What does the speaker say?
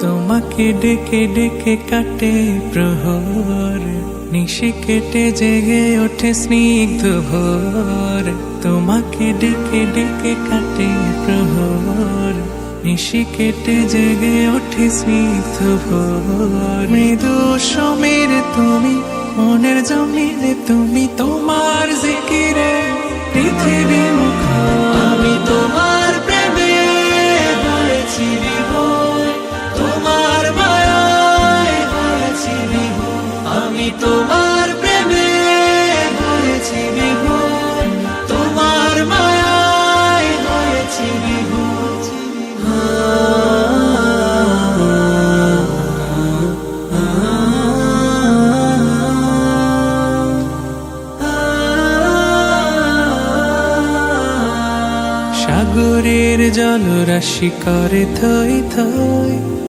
তোমাকে ডেকে ডেকে কাটে প্রহর, নিশি কেটে জেগে ওঠে স্নিগ্ধ ভোর। তোমাকে ডেকে ডেকে কাটে প্রহর, নিশি কেটে জেগে ওঠে স্নিগ্ধ ভোর। মৃদু সমীর তুমি, মনের জমিনে তুমি, তোমার জিকিরে পৃথিবী মুখর। আমি তোমার প্রেমে হয়েছি বিভোর, তোমার মায়ায় হয়েছি বিভোর। আমি তোমার প্রেমে হয়েছি বিভোর, তোমার মায়ায় হয়েছি বিভোর। সাগরের জলরাশি করে থই থই,